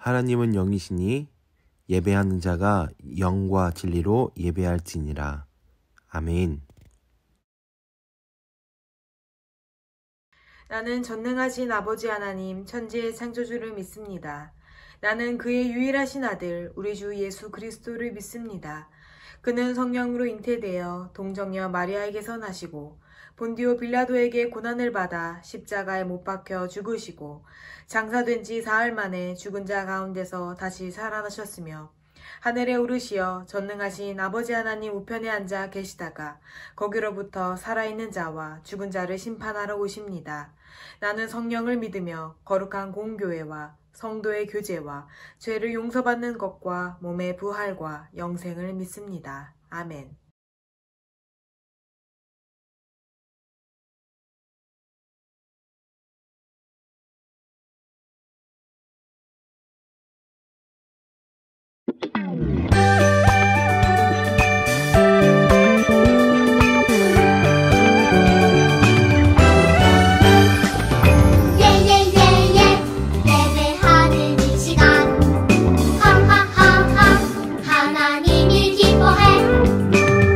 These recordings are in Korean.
하나님은 영이시니 예배하는 자가 영과 진리로 예배할지니라. 아멘. 나는 전능하신 아버지 하나님 천지의 창조주를 믿습니다. 나는 그의 유일하신 아들 우리 주 예수 그리스도를 믿습니다. 그는 성령으로 잉태되어 동정녀 마리아에게서 나시고 본디오 빌라도에게 고난을 받아 십자가에 못 박혀 죽으시고 장사된 지 사흘 만에 죽은 자 가운데서 다시 살아나셨으며 하늘에 오르시어 전능하신 아버지 하나님 우편에 앉아 계시다가 거기로부터 살아있는 자와 죽은 자를 심판하러 오십니다. 나는 성령을 믿으며 거룩한 공교회와 성도의 교제와 죄를 용서받는 것과 몸의 부활과 영생을 믿습니다. 아멘. 하나님을 기뻐해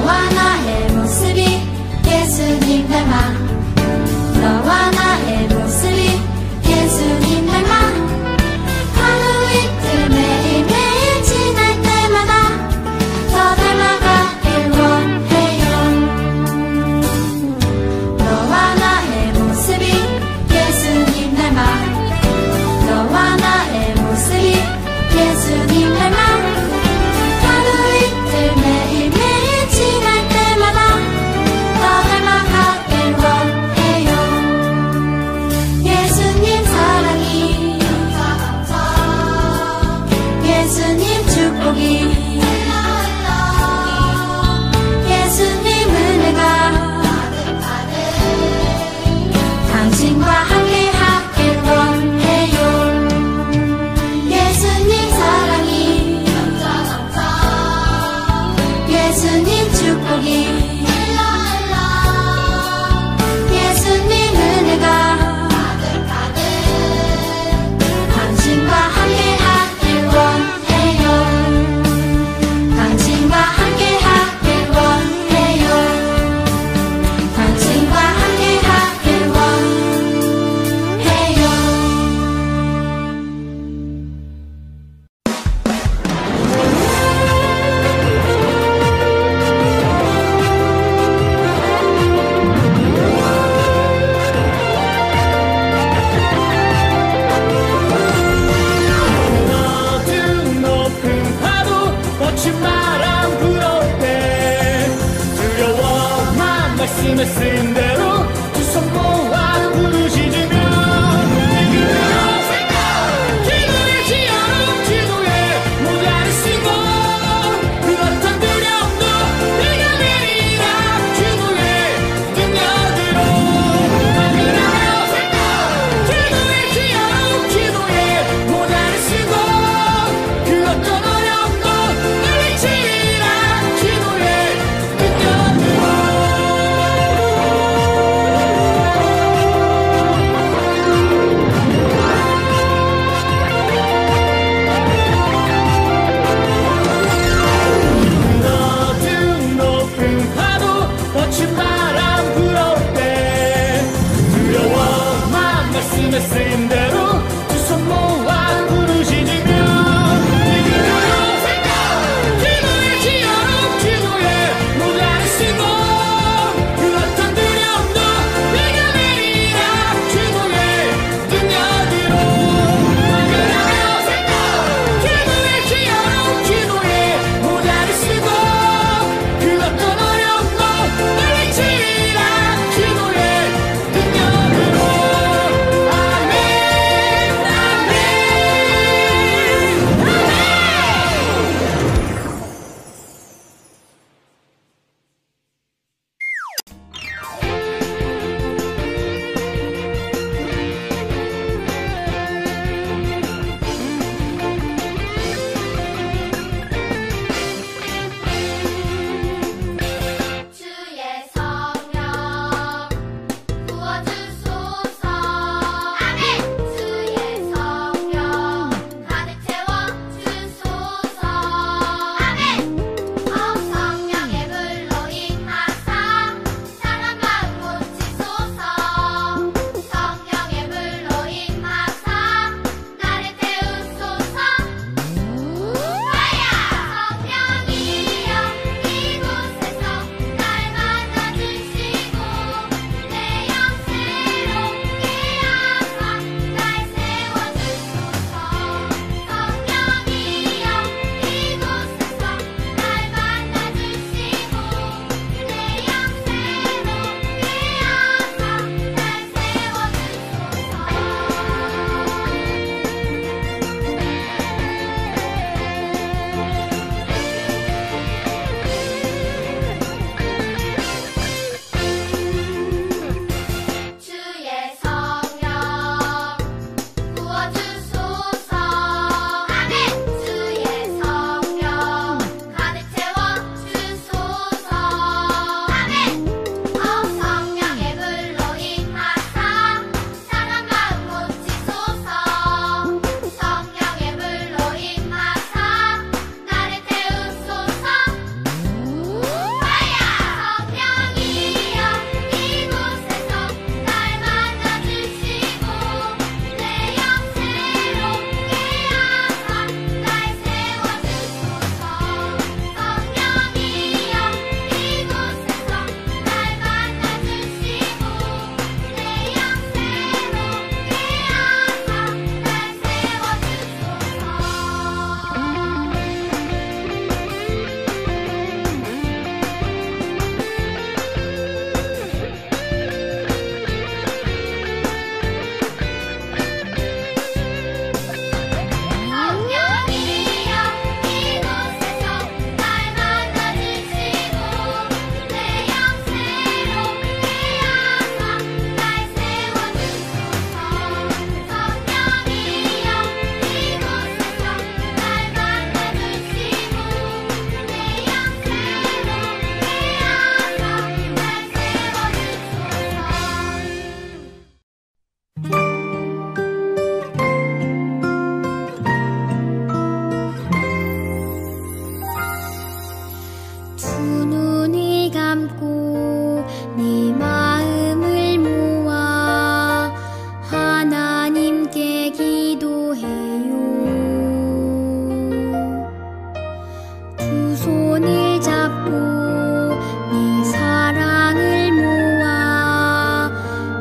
너와 나의 모습이 예수님 닮아 너와 나의 모습이 예수님 닮아 하루 이틀 매일매일 지날 때마다 더 닮아가길 원해요. 너와 나의 모습이 예수님 닮아 너와 나의 모습이 예수님 닮아 하루 이틀 매일매일 지날 때마다 더 닮아가길 원해요. 예수님 사랑이 예수님 축복이 예수님 은혜가 당신과 함께 하길 원해요. 예수님 사랑이 예수님 축복이 예수님 은혜가 당신과 함께 하길 원해요. 당신과 함께 하길 원해요. 당신과 함께 하길 원해요. 어두운 높은 파도 거친 바람 불어올 때 두려워만 말씀을 쓴 대로 두 손 모아 부르짖으며 기도의 지어로 기도의 모자를 쓰고 그 어떤 두려움도 내가 내리라 주의 능력으로 기도의 지어로 기도의 모자를 쓰고 그 어떤 어려움도 물리치리라 기도의 능력으로 담고 내 마음을 모아 하나님께 기도해요. 두 손을 잡고 내 사랑을 모아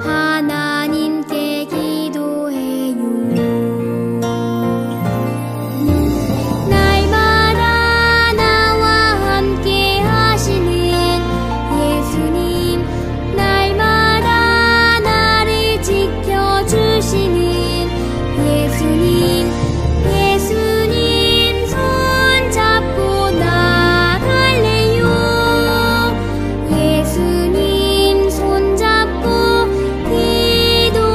하나님께 기도해요. 날마다 나와 함께 하시는 예수님, 날마다 나를 지켜주시는 예수님, 예수님 손잡고 나갈래요. 예수님 손잡고 기도합니다.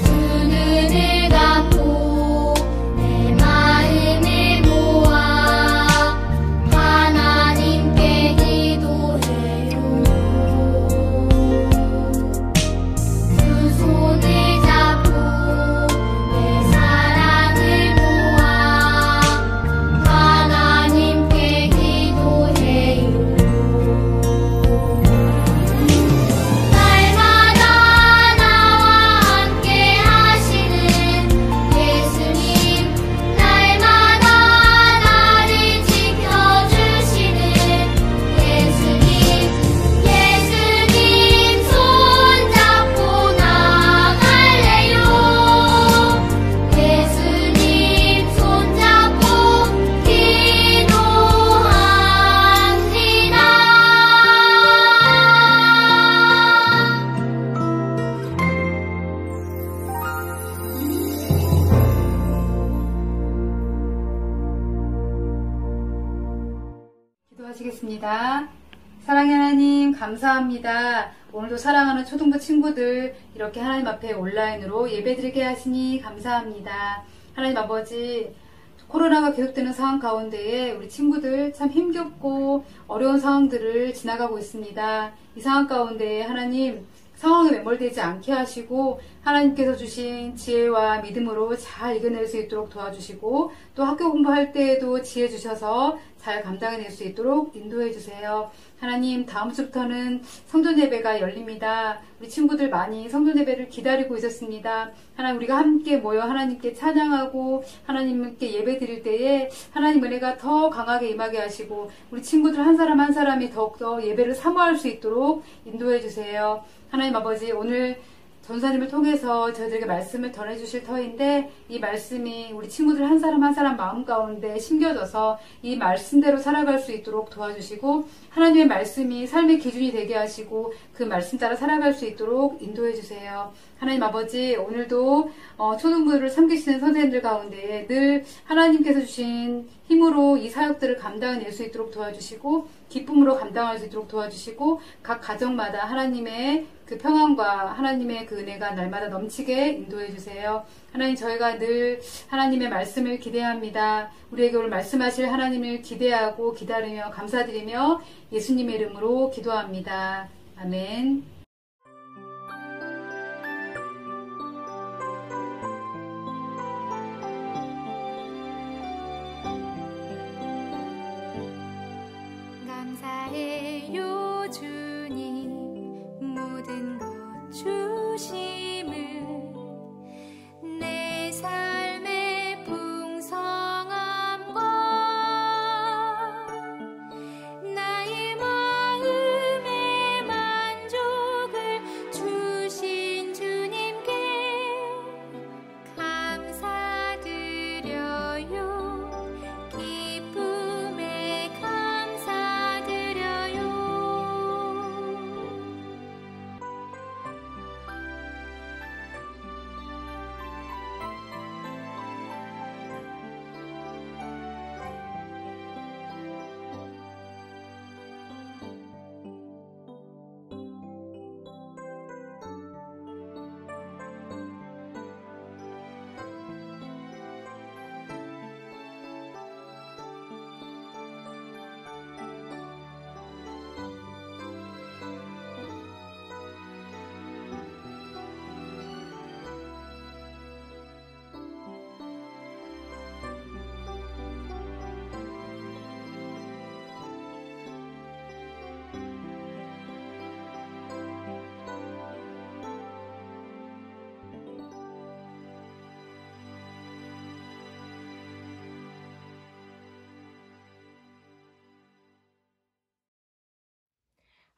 두 눈을 감고 내 마음을 모아 하나님께 기도해요. 두 손을 잡고 내 사랑을 모아 하나님께 기도해요. 날마다 나와 함께 하시는 예수님, 날마다 나를 지켜주시는 예수님, 예수님 손잡고 나갈래요. 예수님 손잡고 기도합니다. 기도하시겠습니다. 사랑의 하나님, 감사합니다. 오늘도 사랑하는 초등부 친구들 이렇게 하나님 앞에 온라인으로 예배드리게 하시니 감사합니다. 하나님 아버지, 코로나가 계속되는 상황 가운데에 우리 친구들 참 힘겹고 어려운 상황들을 지나가고 있습니다. 이 상황 가운데 하나님, 상황에 매몰되지 않게 하시고 하나님께서 주신 지혜와 믿음으로 잘 이겨낼 수 있도록 도와주시고, 또 학교 공부할 때에도 지혜 주셔서 잘 감당해낼 수 있도록 인도해 주세요. 하나님, 다음 주부터는 성전 예배가 열립니다. 우리 친구들 많이 성전 예배를 기다리고 있었습니다. 하나님, 우리가 함께 모여 하나님께 찬양하고 하나님께 예배 드릴 때에 하나님 은혜가 더 강하게 임하게 하시고 우리 친구들 한 사람 한 사람이 더욱더 예배를 사모할 수 있도록 인도해 주세요. 하나님 아버지, 오늘 전사님을 통해서 저희들에게 말씀을 전해주실 터인데, 이 말씀이 우리 친구들 한 사람 한 사람 마음 가운데 심겨져서 이 말씀대로 살아갈 수 있도록 도와주시고, 하나님의 말씀이 삶의 기준이 되게 하시고 그 말씀 따라 살아갈 수 있도록 인도해 주세요. 하나님 아버지, 오늘도 초등부를 섬기시는 선생님들 가운데 늘 하나님께서 주신 힘으로 이 사역들을 감당해낼 수 있도록 도와주시고, 기쁨으로 감당할 수 있도록 도와주시고, 각 가정마다 하나님의 그 평안과 하나님의 그 은혜가 날마다 넘치게 인도해 주세요. 하나님, 저희가 늘 하나님의 말씀을 기대합니다. 우리에게 오늘 말씀하실 하나님을 기대하고 기다리며 감사드리며 예수님의 이름으로 기도합니다. 아멘. 감사해요 주님, 모든 것 주심을 내 삶의 풍성함과 나의 마음의 만족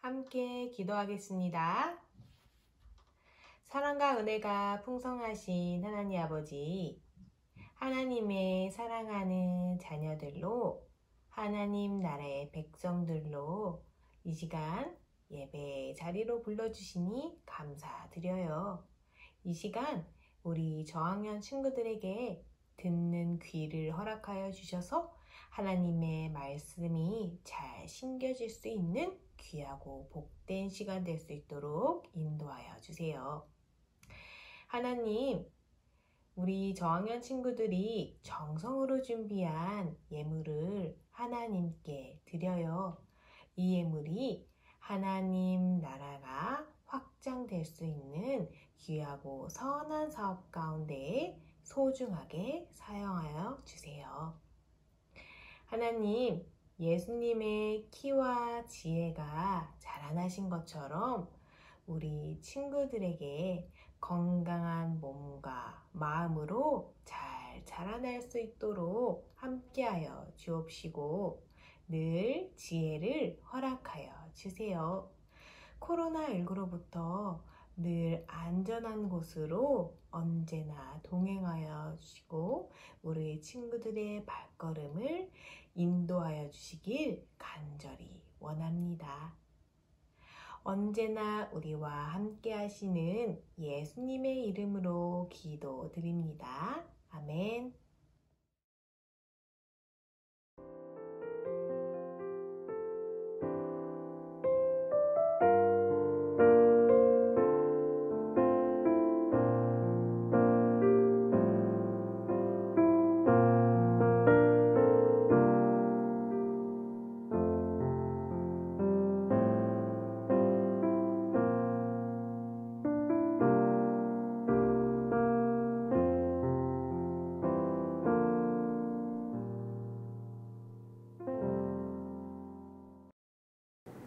함께 기도하겠습니다. 사랑과 은혜가 풍성하신 하나님 아버지, 하나님의 사랑하는 자녀들로, 하나님 나라의 백성들로 이 시간 예배 자리로 불러주시니 감사드려요. 이 시간 우리 저학년 친구들에게 듣는 귀를 허락하여 주셔서 하나님의 말씀이 잘 심겨질 수 있는 귀하고 복된 시간 될 수 있도록 인도하여 주세요. 하나님, 우리 저학년 친구들이 정성으로 준비한 예물을 하나님께 드려요. 이 예물이 하나님 나라가 확장될 수 있는 귀하고 선한 사업 가운데 소중하게 사용하여 주세요. 하나님, 예수님의 키와 지혜가 자라나신 것처럼 우리 친구들에게 건강한 몸과 마음으로 잘 자라날 수 있도록 함께하여 주옵시고 늘 지혜를 허락하여 주세요. 코로나19로부터 늘 안전한 곳으로 언제나 동행하여 주시고 우리 친구들의 발걸음을 인도하여 주시길 간절히 원합니다. 언제나 우리와 함께 하시는 예수님의 이름으로 기도드립니다. 아멘.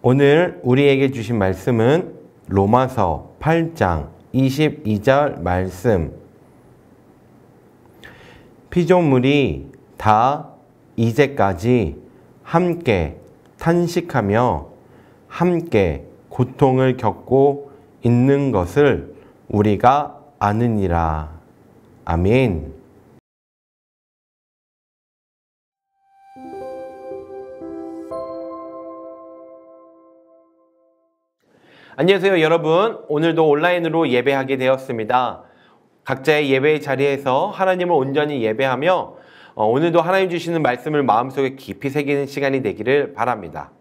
오늘 우리에게 주신 말씀은 로마서 8장 22절 말씀. 피조물이 다 이제까지 함께 탄식하며 함께 고통을 겪고 있는 것을 우리가 아느니라. 아멘. 안녕하세요 여러분. 오늘도 온라인으로 예배하게 되었습니다. 각자의 예배의 자리에서 하나님을 온전히 예배하며 오늘도 하나님 주시는 말씀을 마음속에 깊이 새기는 시간이 되기를 바랍니다.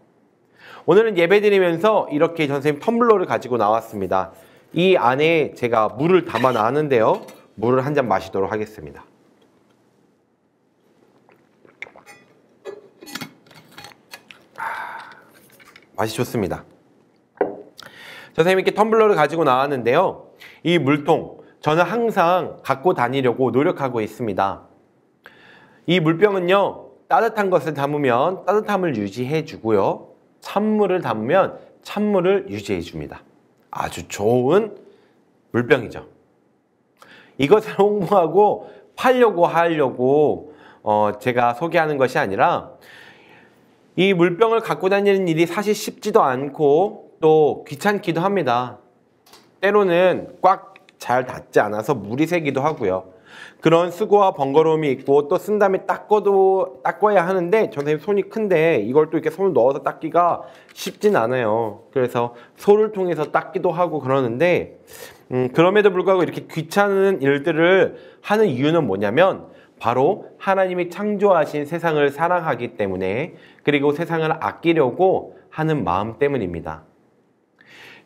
오늘은 예배드리면서 이렇게 선생님 텀블러를 가지고 나왔습니다. 이 안에 제가 물을 담아 놨는데요. 물을 한 잔 마시도록 하겠습니다. 맛이 좋습니다. 선생님이 이렇게 텀블러를 가지고 나왔는데요. 이 물통, 저는 항상 갖고 다니려고 노력하고 있습니다. 이 물병은요, 따뜻한 것을 담으면 따뜻함을 유지해 주고요. 찬물을 담으면 찬물을 유지해 줍니다. 아주 좋은 물병이죠. 이것을 홍보하고 팔려고 하려고 제가 소개하는 것이 아니라 이 물병을 갖고 다니는 일이 사실 쉽지도 않고 또 귀찮기도 합니다. 때로는 꽉 잘 닿지 않아서 물이 새기도 하고요. 그런 수고와 번거로움이 있고 또 쓴 다음에 닦아야 하는데 선생님 손이 큰데 이걸 또 이렇게 손을 넣어서 닦기가 쉽진 않아요. 그래서 소를 통해서 닦기도 하고 그러는데 그럼에도 불구하고 이렇게 귀찮은 일들을 하는 이유는 뭐냐면 바로 하나님이 창조하신 세상을 사랑하기 때문에 그리고 세상을 아끼려고 하는 마음 때문입니다.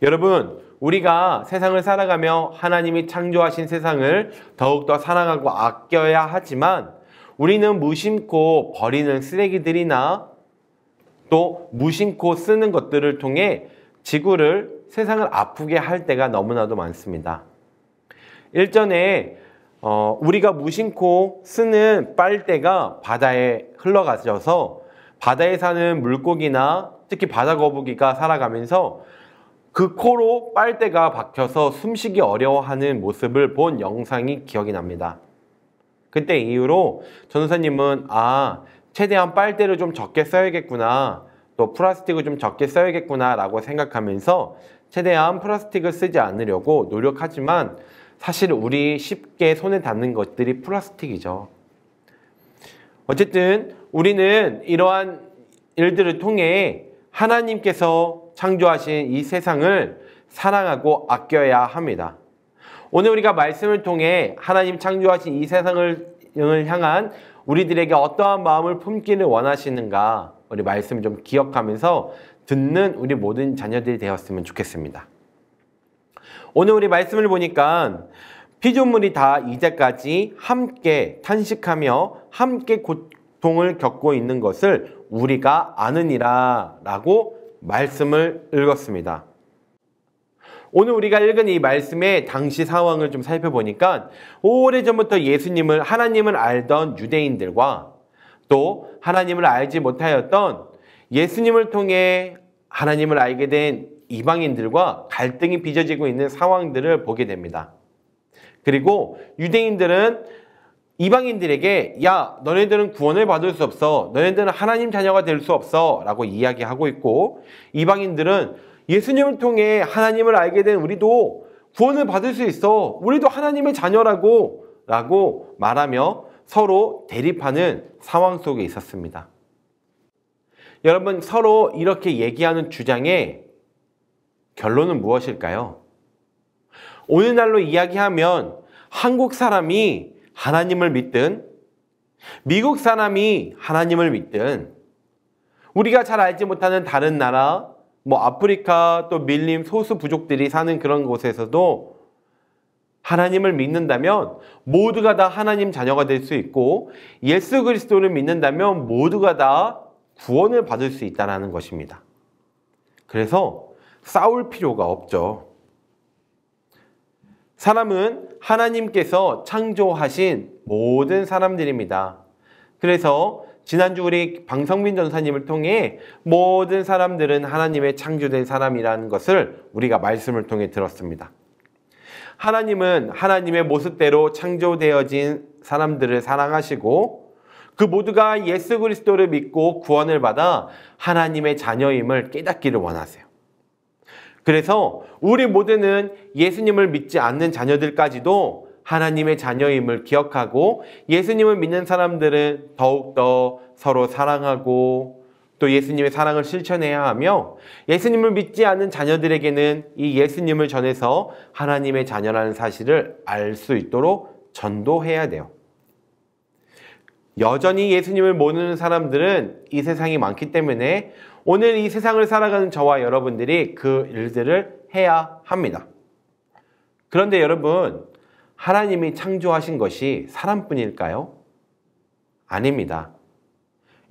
여러분, 우리가 세상을 살아가며 하나님이 창조하신 세상을 더욱더 사랑하고 아껴야 하지만 우리는 무심코 버리는 쓰레기들이나 또 무심코 쓰는 것들을 통해 지구를, 세상을 아프게 할 때가 너무나도 많습니다. 일전에 우리가 무심코 쓰는 빨대가 바다에 흘러가져서 바다에 사는 물고기나 특히 바다거북이가 살아가면서 그 코로 빨대가 박혀서 숨쉬기 어려워하는 모습을 본 영상이 기억이 납니다. 그때 이후로 전도사님은 최대한 빨대를 좀 적게 써야겠구나, 또 플라스틱을 좀 적게 써야겠구나 라고 생각하면서 최대한 플라스틱을 쓰지 않으려고 노력하지만 사실 우리 쉽게 손에 닿는 것들이 플라스틱이죠. 어쨌든 우리는 이러한 일들을 통해 하나님께서 창조하신 이 세상을 사랑하고 아껴야 합니다. 오늘 우리가 말씀을 통해 하나님 창조하신 이 세상을 향한 우리들에게 어떠한 마음을 품기를 원하시는가, 우리 말씀을 좀 기억하면서 듣는 우리 모든 자녀들이 되었으면 좋겠습니다. 오늘 우리 말씀을 보니까 피조물이 다 이제까지 함께 탄식하며 함께 고통을 겪고 있는 것을 우리가 아느니라 라고 말씀을 읽었습니다. 오늘 우리가 읽은 이 말씀의 당시 상황을 좀 살펴보니까 오래전부터 예수님을, 하나님을 알던 유대인들과 또 하나님을 알지 못하였던 예수님을 통해 하나님을 알게 된 이방인들과 갈등이 빚어지고 있는 상황들을 보게 됩니다. 그리고 유대인들은 이방인들에게 야, 너네들은 구원을 받을 수 없어, 너네들은 하나님 자녀가 될 수 없어 라고 이야기하고 있고, 이방인들은 예수님을 통해 하나님을 알게 된 우리도 구원을 받을 수 있어, 우리도 하나님의 자녀라고 라고 말하며 서로 대립하는 상황 속에 있었습니다. 여러분, 서로 이렇게 얘기하는 주장의 결론은 무엇일까요? 오늘날로 이야기하면 한국 사람이 하나님을 믿든 미국 사람이 하나님을 믿든 우리가 잘 알지 못하는 다른 나라, 아프리카 또 밀림 소수 부족들이 사는 그런 곳에서도 하나님을 믿는다면 모두가 다 하나님 자녀가 될 수 있고, 예수 그리스도를 믿는다면 모두가 다 구원을 받을 수 있다는 것입니다. 그래서 싸울 필요가 없죠. 사람은 하나님께서 창조하신 모든 사람들입니다. 그래서 지난주 우리 방성민 전사님을 통해 모든 사람들은 하나님의 창조된 사람이라는 것을 우리가 말씀을 통해 들었습니다. 하나님은 하나님의 모습대로 창조되어진 사람들을 사랑하시고 그 모두가 예수 그리스도를 믿고 구원을 받아 하나님의 자녀임을 깨닫기를 원하세요. 그래서 우리 모두는 예수님을 믿지 않는 자녀들까지도 하나님의 자녀임을 기억하고, 예수님을 믿는 사람들은 더욱더 서로 사랑하고 또 예수님의 사랑을 실천해야 하며, 예수님을 믿지 않는 자녀들에게는 이 예수님을 전해서 하나님의 자녀라는 사실을 알 수 있도록 전도해야 돼요. 여전히 예수님을 모르는 사람들은 이 세상이 많기 때문에 오늘 이 세상을 살아가는 저와 여러분들이 그 일들을 해야 합니다. 그런데 여러분, 하나님이 창조하신 것이 사람뿐일까요? 아닙니다.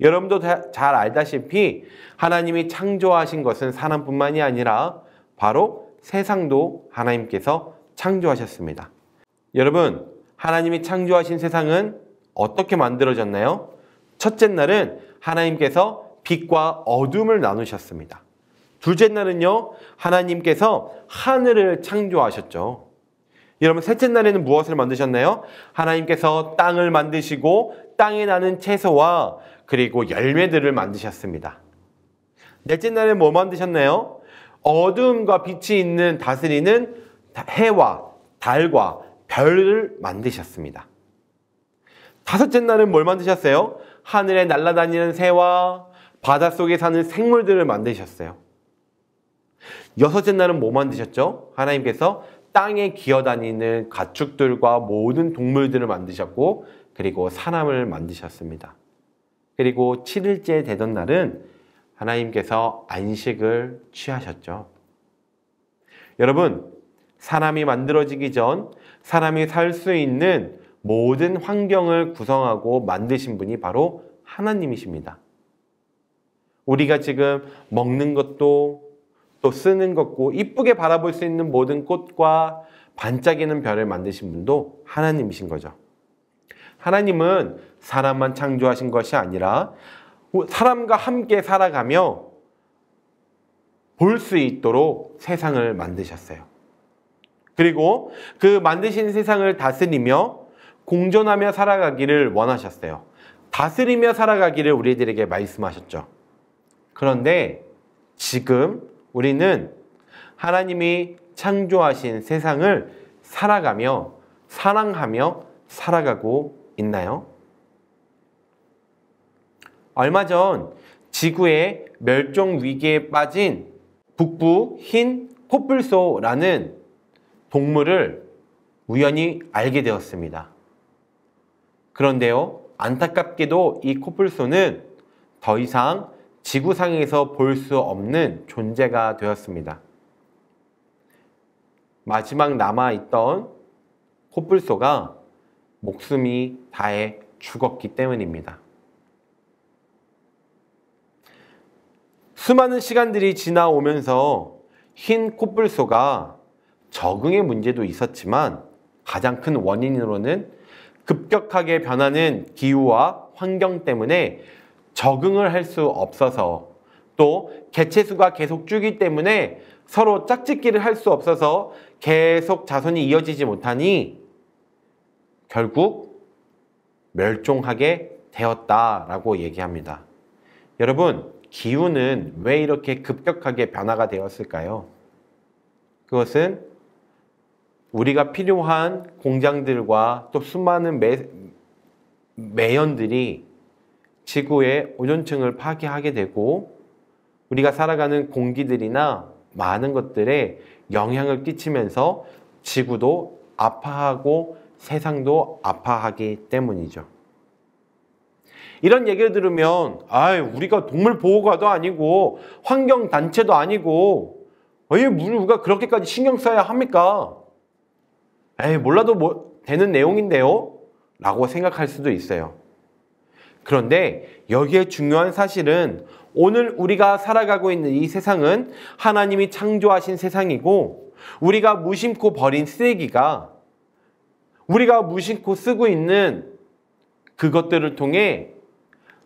여러분도 잘 알다시피 하나님이 창조하신 것은 사람뿐만이 아니라 바로 세상도 하나님께서 창조하셨습니다. 여러분, 하나님이 창조하신 세상은 어떻게 만들어졌나요? 첫째 날은 하나님께서 빛과 어둠을 나누셨습니다. 둘째 날은요, 하나님께서 하늘을 창조하셨죠. 여러분, 셋째 날에는 무엇을 만드셨나요? 하나님께서 땅을 만드시고 땅에 나는 채소와 그리고 열매들을 만드셨습니다. 넷째 날에 뭐 만드셨나요? 어둠과 빛이 있는 다스리는 해와 달과 별을 만드셨습니다. 다섯째 날은 뭘 만드셨어요? 하늘에 날아다니는 새와 바닷속에 사는 생물들을 만드셨어요. 여섯째 날은 뭐 만드셨죠? 하나님께서 땅에 기어다니는 가축들과 모든 동물들을 만드셨고, 그리고 사람을 만드셨습니다. 그리고 7일째 되던 날은 하나님께서 안식을 취하셨죠. 여러분, 사람이 만들어지기 전 사람이 살 수 있는 모든 환경을 구성하고 만드신 분이 바로 하나님이십니다. 우리가 지금 먹는 것도 또 쓰는 것고 이쁘게 바라볼 수 있는 모든 꽃과 반짝이는 별을 만드신 분도 하나님이신 거죠. 하나님은 사람만 창조하신 것이 아니라 사람과 함께 살아가며 볼 수 있도록 세상을 만드셨어요. 그리고 그 만드신 세상을 다스리며 공존하며 살아가기를 원하셨어요. 다스리며 살아가기를 우리들에게 말씀하셨죠. 그런데 지금 우리는 하나님이 창조하신 세상을 살아가며 사랑하며 살아가고 있나요? 얼마 전 지구의 멸종 위기에 빠진 북부 흰 코뿔소라는 동물을 우연히 알게 되었습니다. 그런데요, 안타깝게도 이 코뿔소는 더 이상 지구상에서 볼 수 없는 존재가 되었습니다. 마지막 남아있던 코뿔소가 목숨이 다해 죽었기 때문입니다. 수많은 시간들이 지나오면서 흰 코뿔소가 적응의 문제도 있었지만 가장 큰 원인으로는 급격하게 변하는 기후와 환경 때문에 적응을 할 수 없어서, 또 개체수가 계속 줄기 때문에 서로 짝짓기를 할 수 없어서 계속 자손이 이어지지 못하니 결국 멸종하게 되었다라고 얘기합니다. 여러분, 기후는 왜 이렇게 급격하게 변화가 되었을까요? 그것은 우리가 필요한 공장들과 또 수많은 매연들이 지구의 오존층을 파괴하게 되고 우리가 살아가는 공기들이나 많은 것들에 영향을 끼치면서 지구도 아파하고 세상도 아파하기 때문이죠. 이런 얘기를 들으면 우리가 동물보호가도 아니고 환경단체도 아니고 왜 우리가 그렇게까지 신경 써야 합니까? 몰라도 되는 내용인데요? 라고 생각할 수도 있어요. 그런데 여기에 중요한 사실은 오늘 우리가 살아가고 있는 이 세상은 하나님이 창조하신 세상이고 우리가 무심코 버린 쓰레기가 우리가 무심코 쓰고 있는 그것들을 통해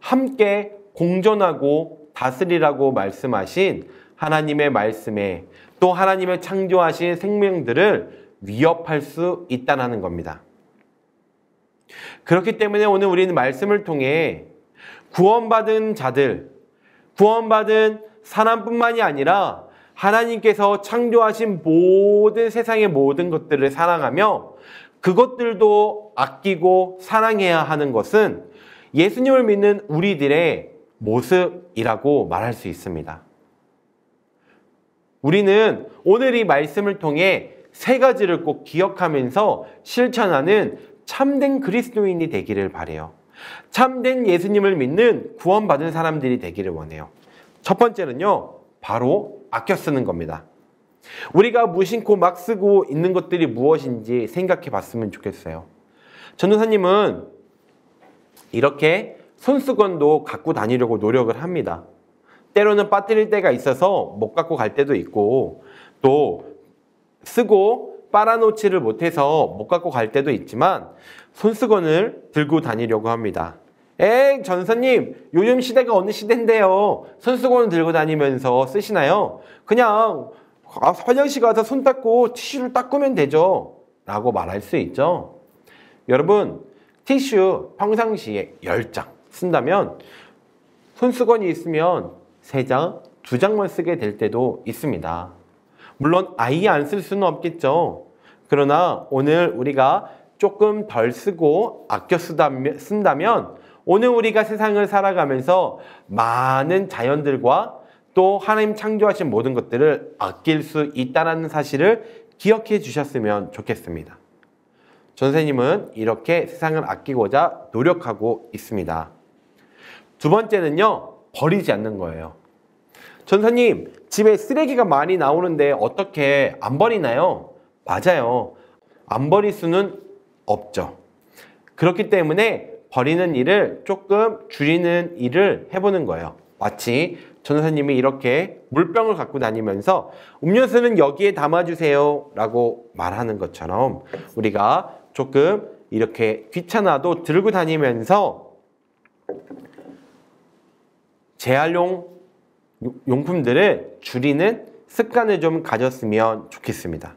함께 공존하고 다스리라고 말씀하신 하나님의 말씀에 또 하나님의 창조하신 생명들을 위협할 수 있다는 겁니다. 그렇기 때문에 오늘 우리는 말씀을 통해 구원받은 자들, 구원받은 사람뿐만이 아니라 하나님께서 창조하신 모든 세상의 모든 것들을 사랑하며 그것들도 아끼고 사랑해야 하는 것은 예수님을 믿는 우리들의 모습이라고 말할 수 있습니다. 우리는 오늘 이 말씀을 통해 세 가지를 꼭 기억하면서 실천하는 참된 그리스도인이 되기를 바라요. 참된 예수님을 믿는 구원받은 사람들이 되기를 원해요. 첫 번째는요, 바로 아껴 쓰는 겁니다. 우리가 무심코 막 쓰고 있는 것들이 무엇인지 생각해 봤으면 좋겠어요. 전도사님은 이렇게 손수건도 갖고 다니려고 노력을 합니다. 때로는 빠뜨릴 때가 있어서 못 갖고 갈 때도 있고 또 쓰고 빨아놓지를 못해서 못 갖고 갈 때도 있지만 손수건을 들고 다니려고 합니다. 전사님, 요즘 시대가 어느 시대인데요? 손수건을 들고 다니면서 쓰시나요? 그냥 화장실 가서 손 닦고 티슈를 닦으면 되죠 라고 말할 수 있죠. 여러분, 티슈 평상시에 10장 쓴다면 손수건이 있으면 3장, 2장만 쓰게 될 때도 있습니다. 물론 아예 안 쓸 수는 없겠죠. 그러나 오늘 우리가 조금 덜 쓰고 아껴 쓴다면 오늘 우리가 세상을 살아가면서 많은 자연들과 또 하나님 창조하신 모든 것들을 아낄 수 있다는 사실을 기억해 주셨으면 좋겠습니다. 전사님은 이렇게 세상을 아끼고자 노력하고 있습니다. 두 번째는요, 버리지 않는 거예요. 전사님, 집에 쓰레기가 많이 나오는데 어떻게 안 버리나요? 맞아요. 안 버릴 수는 없죠. 그렇기 때문에 버리는 일을 조금 줄이는 일을 해보는 거예요. 마치 전도사님이 이렇게 물병을 갖고 다니면서 음료수는 여기에 담아주세요 라고 말하는 것처럼 우리가 조금 이렇게 귀찮아도 들고 다니면서 재활용 용품들을 줄이는 습관을 좀 가졌으면 좋겠습니다.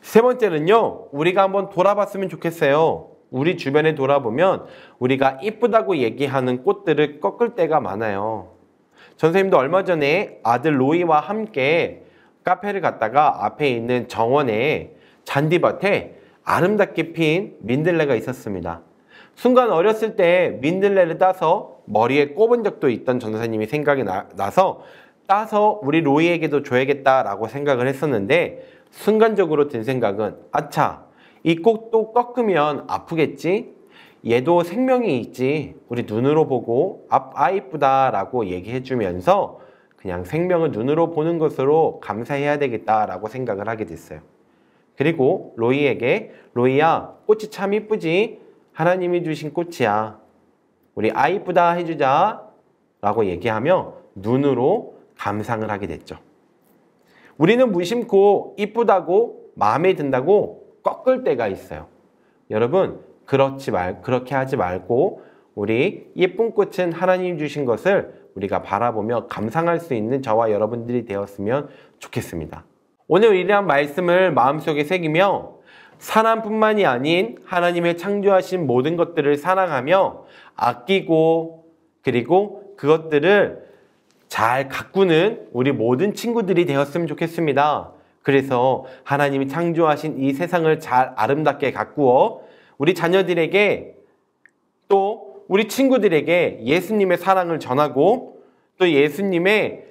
세 번째는요, 우리가 한번 돌아봤으면 좋겠어요. 우리 주변에 돌아보면 우리가 이쁘다고 얘기하는 꽃들을 꺾을 때가 많아요. 전선생님도 얼마 전에 아들 로이와 함께 카페를 갔다가 앞에 있는 정원에 잔디밭에 아름답게 핀 민들레가 있었습니다. 순간 어렸을 때 민들레를 따서 머리에 꼽은 적도 있던 전도사님이 생각이 나서 따서 우리 로이에게도 줘야겠다라고 생각을 했었는데, 순간적으로 든 생각은 아차, 이 꽃도 꺾으면 아프겠지? 얘도 생명이 있지. 우리 눈으로 보고 이쁘다 라고 얘기해 주면서 그냥 생명을 눈으로 보는 것으로 감사해야 되겠다라고 생각을 하게 됐어요. 그리고 로이에게, 로이야, 꽃이 참 이쁘지? 하나님이 주신 꽃이야. 우리 이쁘다 해주자 라고 얘기하며 눈으로 감상을 하게 됐죠. 우리는 무심코 이쁘다고 마음에 든다고 꺾을 때가 있어요. 여러분, 그렇게 하지 말고 우리 예쁜 꽃은 하나님 주신 것을 우리가 바라보며 감상할 수 있는 저와 여러분들이 되었으면 좋겠습니다. 오늘 이러한 말씀을 마음속에 새기며 사람뿐만이 아닌 하나님의 창조하신 모든 것들을 사랑하며 아끼고, 그리고 그것들을 잘 가꾸는 우리 모든 친구들이 되었으면 좋겠습니다. 그래서 하나님이 창조하신 이 세상을 잘 아름답게 가꾸어 우리 자녀들에게, 또 우리 친구들에게 예수님의 사랑을 전하고, 또 예수님의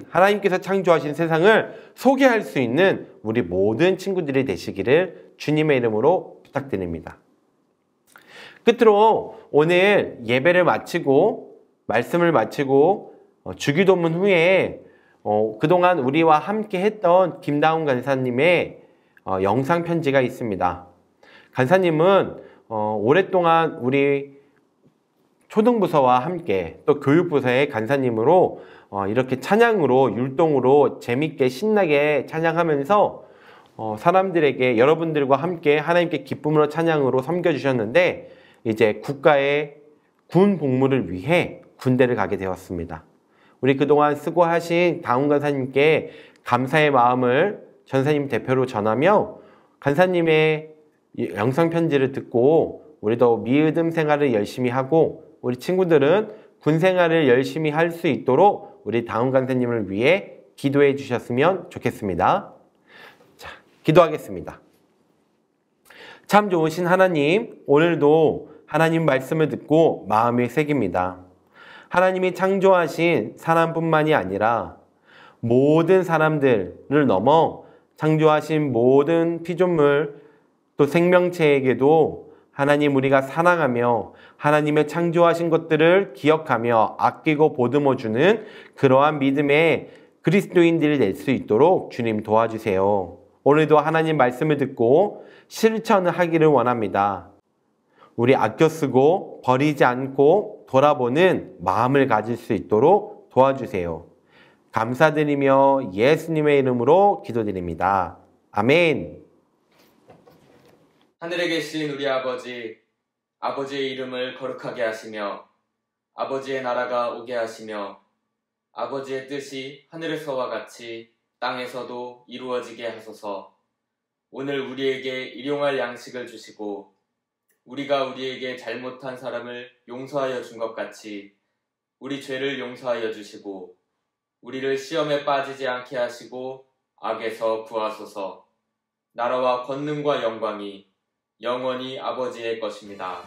하나님께서 창조하신 세상을 소개할 수 있는 우리 모든 친구들이 되시기를 주님의 이름으로 부탁드립니다. 끝으로 오늘 예배를 마치고 말씀을 마치고 주기도문 후에 그동안 우리와 함께 했던 김다운 간사님의 영상 편지가 있습니다. 간사님은 오랫동안 우리 초등부서와 함께 또 교육부서의 간사님으로 이렇게 찬양으로, 율동으로 재밌게 신나게 찬양하면서 사람들에게, 여러분들과 함께 하나님께 기쁨으로 찬양으로 섬겨주셨는데, 이제 국가의 군 복무를 위해 군대를 가게 되었습니다. 우리 그동안 수고하신 다운 간사님께 감사의 마음을 전사님 대표로 전하며, 간사님의 영상 편지를 듣고 우리도 미의듬 생활을 열심히 하고 우리 친구들은 군 생활을 열심히 할 수 있도록 우리 다운 간사님을 위해 기도해 주셨으면 좋겠습니다. 자, 기도하겠습니다. 참 좋으신 하나님, 오늘도 하나님 말씀을 듣고 마음에 새깁니다. 하나님이 창조하신 사람뿐만이 아니라 모든 사람들을 넘어 창조하신 모든 피조물, 또 생명체에게도 하나님 우리가 사랑하며 하나님의 창조하신 것들을 기억하며 아끼고 보듬어주는 그러한 믿음의 그리스도인들이 될 수 있도록 주님 도와주세요. 오늘도 하나님 말씀을 듣고 실천을 하기를 원합니다. 우리 아껴 쓰고 버리지 않고 돌아보는 마음을 가질 수 있도록 도와주세요. 감사드리며 예수님의 이름으로 기도드립니다. 아멘. 하늘에 계신 우리 아버지, 아버지의 이름을 거룩하게 하시며 아버지의 나라가 오게 하시며 아버지의 뜻이 하늘에서와 같이 땅에서도 이루어지게 하소서. 오늘 우리에게 일용할 양식을 주시고 우리가 우리에게 잘못한 사람을 용서하여 준 것 같이 우리 죄를 용서하여 주시고 우리를 시험에 빠지지 않게 하시고 악에서 구하소서. 나라와 권능과 영광이 영원히 아버지의 것입니다.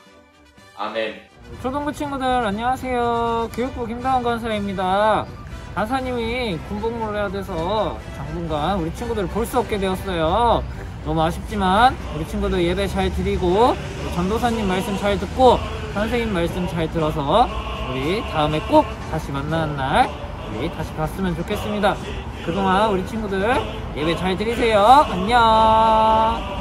아멘. 초등부 친구들 안녕하세요. 교육부 김다운 간사입니다. 간사님이 군복무를 해야 돼서 당분간 우리 친구들을 볼 수 없게 되었어요. 너무 아쉽지만 우리 친구들 예배 잘 드리고 전도사님 말씀 잘 듣고 선생님 말씀 잘 들어서 우리 다음에 꼭 다시 만나는 날 우리 다시 봤으면 좋겠습니다. 그동안 우리 친구들 예배 잘 드리세요. 안녕.